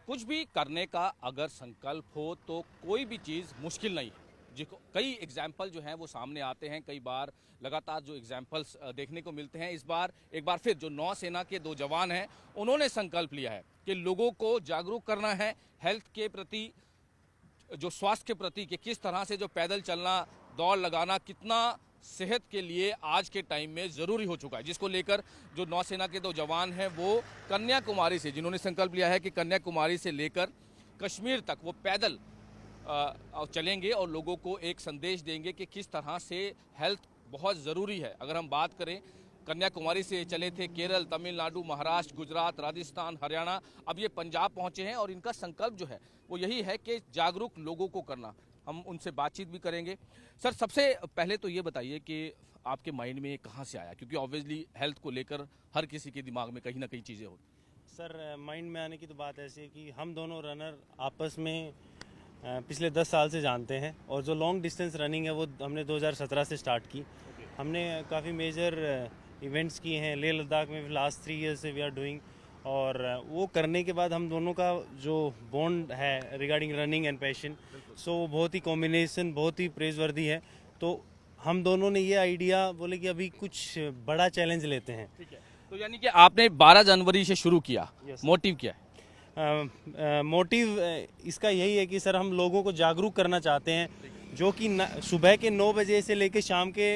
कुछ भी करने का अगर संकल्प हो तो कोई भी चीज़ मुश्किल नहीं है। जिसको कई एग्जाम्पल जो हैं वो सामने आते हैं, कई बार लगातार जो एग्जाम्पल्स देखने को मिलते हैं। इस बार एक बार फिर जो नौसेना के दो जवान हैं उन्होंने संकल्प लिया है कि लोगों को जागरूक करना है हेल्थ के प्रति, जो स्वास्थ्य के प्रति, कि किस तरह से जो पैदल चलना, दौड़ लगाना कितना सेहत के लिए आज के टाइम में ज़रूरी हो चुका है। जिसको लेकर जो नौसेना के दो जवान हैं वो कन्याकुमारी से, जिन्होंने संकल्प लिया है कि कन्याकुमारी से लेकर कश्मीर तक वो पैदल चलेंगे और लोगों को एक संदेश देंगे कि किस तरह से हेल्थ बहुत ज़रूरी है। अगर हम बात करें, कन्याकुमारी से चले थे केरल, तमिलनाडु, महाराष्ट्र, गुजरात, राजस्थान, हरियाणा, अब ये पंजाब पहुंचे हैं और इनका संकल्प जो है वो यही है कि जागरूक लोगों को करना। हम उनसे बातचीत भी करेंगे। सर, सबसे पहले तो ये बताइए कि आपके माइंड में ये कहाँ से आया, क्योंकि ऑब्वियसली हेल्थ को लेकर हर किसी के दिमाग में कहीं ना कहीं चीज़ें होती। सर, माइंड में आने की तो बात ऐसी है कि हम दोनों रनर आपस में पिछले 10 साल से जानते हैं और जो लॉन्ग डिस्टेंस रनिंग है वो हमने 2017 से स्टार्ट की। हमने काफ़ी मेजर इवेंट्स किए हैं लेह लद्दाख में, लास्ट 3 ईयर्स से वी आर डूइंग। और वो करने के बाद हम दोनों का जो बॉन्ड है रिगार्डिंग रनिंग एंड पैशन, सो वो बहुत ही कॉम्बिनेशन बहुत ही प्रेजवर्दी है। तो हम दोनों ने ये आइडिया बोले कि अभी कुछ बड़ा चैलेंज लेते हैं। ठीक है, तो यानी कि आपने 12 जनवरी से शुरू किया। मोटिव क्या है? मोटिव इसका यही है कि सर हम लोगों को जागरूक करना चाहते हैं, जो कि सुबह के 9 बजे से लेकर शाम के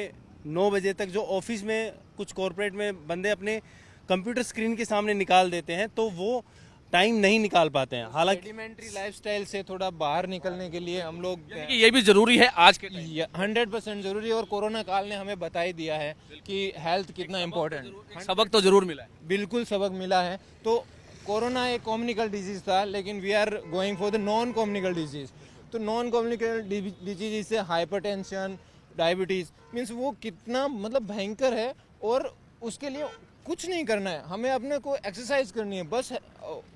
9 बजे तक जो ऑफिस में कुछ कॉरपोरेट में बंदे अपने कंप्यूटर स्क्रीन के सामने निकाल देते हैं तो वो टाइम नहीं निकाल पाते हैं। हालांकि सेडिमेंट्री लाइफस्टाइल से थोड़ा बाहर निकलने के लिए हम लोग ये भी जरूरी है आज के 100% जरूरी है। और कोरोना काल ने हमें बता ही दिया है कि हेल्थ कितना इम्पोर्टेंट। सबक तो जरूर मिला है। बिल्कुल सबक मिला है। तो कोरोना एक कम्युनिकल डिजीज था, लेकिन we are going for the non communicable disease. तो नॉन कम्युनिकल डिजीज से हाइपरटेंशन, डायबिटीज मीन्स वो कितना मतलब भयंकर है। और उसके लिए कुछ नहीं करना है, हमें अपने को एक्सरसाइज करनी है, बस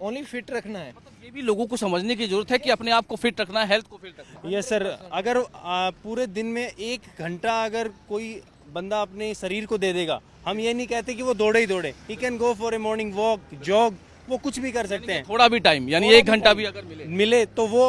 ओनली फिट रखना है। मतलब ये भी लोगों को समझने की जरूरत है कि अपने आप को फिट रखना है, हेल्थ को फिट रखना है। यस सर, अगर पूरे दिन में 1 घंटा अगर कोई बंदा अपने शरीर को दे देगा, हम ये नहीं कहते कि वो दौड़े ही दौड़े, he can go for a morning walk, jog, वो कुछ भी कर सकते हैं। थोड़ा भी टाइम, यानी 1 घंटा भी अगर मिले तो वो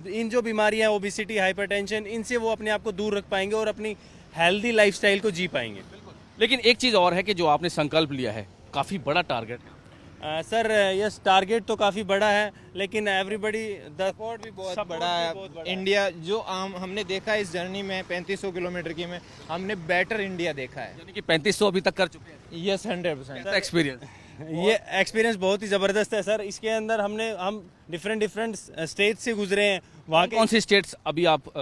इन जो बीमारियां, ओबेसिटी, हाइपरटेंशन, इनसे वो अपने आप को दूर रख पाएंगे और अपनी हेल्दी लाइफस्टाइल को जी पाएंगे। लेकिन एक चीज और है कि जो आपने संकल्प लिया है काफी बड़ा टारगेट है। सर यस, टारगेट तो काफी बड़ा है, लेकिन एवरीबडी सपोर्ट भी बहुत बड़ा है। इंडिया जो हमने देखा इस जर्नी में 3500 किलोमीटर की में, हमने बेटर इंडिया देखा है। यानी कि 3500 अभी तक कर चुके हैं। Yes, 100% experience. ये एक्सपीरियंस बहुत ही ज़बरदस्त है सर। इसके अंदर हम डिफरेंट स्टेट से गुजरे हैं। वहाँ के कौन सी स्टेट्स अभी आप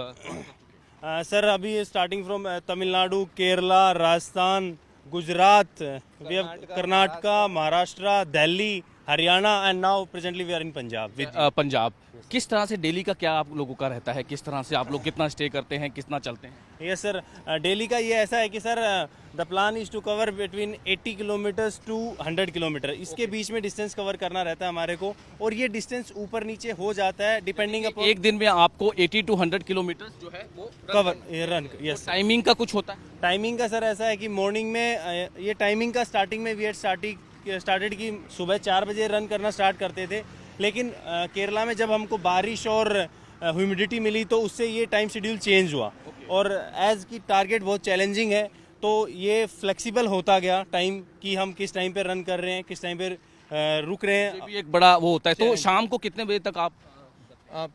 सर अभी starting from Tamil Nadu, Kerala, Rajasthan, Gujarat, Karnataka, Maharashtra, Delhi, Haryana and now presently we are in Punjab. Punjab. किस तरह से डेली का क्या आप लोगों का रहता है, किस तरह से आप लोग कितना स्टे करते हैं, कितना चलते हैं? यस सर, डेली का ये ऐसा है कि sir the plan is to cover between 80 kilometres to 100 kilometre. इसके बीच में डिस्टेंस कवर करना रहता है हमारे को, और ये डिस्टेंस ऊपर नीचे हो जाता है डिपेंडिंग अपॉन। एक दिन में आपको 80 टू 100 किलोमीटर जो है वो कवर रन। यस, टाइमिंग का कुछ होता है? टाइमिंग का सर ऐसा है कि मॉर्निंग में ये टाइमिंग का स्टार्टिंग में वी हैड स्टार्टेड कि सुबह 4 बजे रन करना स्टार्ट करते थे, लेकिन केरला में जब हमको बारिश और ह्यूमिडिटी मिली तो उससे ये टाइम शेड्यूल चेंज हुआ। और एज की टारगेट बहुत चैलेंजिंग है तो ये फ्लेक्सिबल होता गया टाइम, कि हम किस टाइम पे रन कर रहे हैं, किस टाइम पे रुक रहे हैं। ये भी एक बड़ा वो होता है। तो शाम को कितने बजे तक आप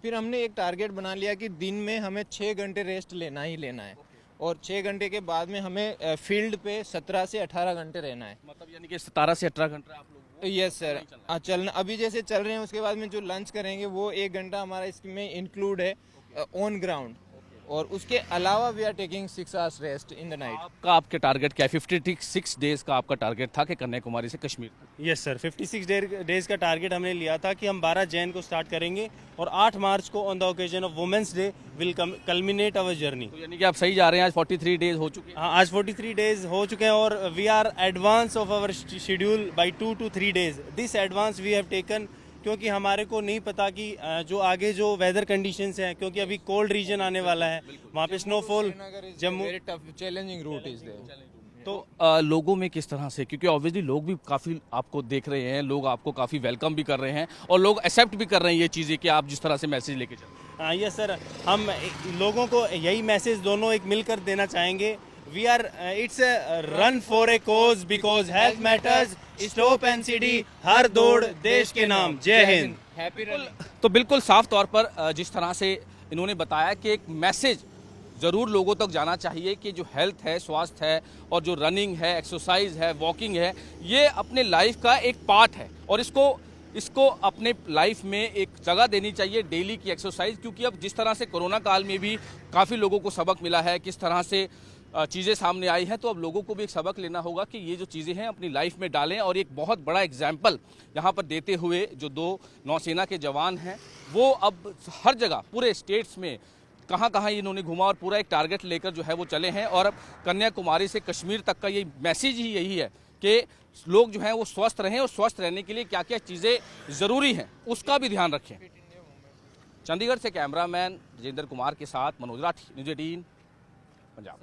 फिर हमने एक टारगेट बना लिया कि दिन में हमें 6 घंटे रेस्ट लेना ही लेना है, और 6 घंटे के बाद में हमें फील्ड पे 17 से 18 घंटे रहना है। मतलब यानी कि 17 से 18 घंटे आप लोग यस सर, चलना अभी जैसे चल रहे हैं, उसके बाद में जो लंच करेंगे वो 1 घंटा हमारा इसमें इंक्लूड है ऑन ग्राउंड, और उसके अलावा we are taking 6 hours rest in the night. आपके टारगेट क्या है? 56 डेज का आपका टारगेट था कि कन्याकुमारी से कश्मीर। यस सर, 56 डेज का टारगेट हमने लिया था कि हम 12 जैन को स्टार्ट करेंगे और 8 मार्च को on the occasion of women's day will culminate our journey. तो यानी कि आप सही जा रहे हैं। आज 43 डेज हो चुके हैं। हाँ, आज 43 डेज हो चुके हैं और we are advance of our schedule by 2 to 3 days. This advance we have taken क्योंकि हमारे को नहीं पता कि जो आगे जो वेदर कंडीशंस हैं, क्योंकि अभी कोल्ड रीजन आने वाला है, वहाँ पे snowfall, Jammu challenging route is there. तो लोगों में किस तरह से, क्योंकि ऑब्वियसली लोग भी काफ़ी आपको देख रहे हैं, लोग आपको काफ़ी वेलकम भी कर रहे हैं और लोग एक्सेप्ट भी कर रहे हैं ये चीज़ें कि आप जिस तरह से मैसेज लेके चल रहे हैं। ये सर, हम लोगों को यही मैसेज दोनों एक मिलकर देना चाहेंगे। We are it's run for a cause because health matters, stop NCD, हर दौड़ देश के नाम, जय हिंद। तो बिल्कुल साफ तौर पर जिस तरह से इन्होंने बताया कि एक मैसेज ज़रूर लोगों तक जाना चाहिए कि जो हेल्थ है, स्वास्थ्य है और जो रनिंग है, एक्सरसाइज है, वॉकिंग है, ये अपने लाइफ का एक पार्ट है और इसको अपने लाइफ में एक जगह देनी चाहिए, डेली की एक्सरसाइज। क्योंकि अब जिस तरह से कोरोना काल में भी काफ़ी लोगों को सबक मिला है, किस तरह से चीज़ें सामने आई हैं, तो अब लोगों को भी एक सबक लेना होगा कि ये जो चीज़ें हैं अपनी लाइफ में डालें। और एक बहुत बड़ा एग्जाम्पल यहाँ पर देते हुए जो 2 नौसेना के जवान हैं, वो अब हर जगह पूरे स्टेट्स में कहाँ कहाँ इन्होंने घुमा और पूरा एक टारगेट लेकर जो है वो चले हैं। और अब कन्याकुमारी से कश्मीर तक का ये मैसेज ही यही है कि लोग जो हैं वो स्वस्थ रहें और स्वस्थ रहने के लिए क्या क्या चीज़ें ज़रूरी हैं उसका भी ध्यान रखें। चंडीगढ़ से कैमरामैन राजेंद्र कुमार के साथ मनोज राठी, न्यूज़ 18 पंजाब।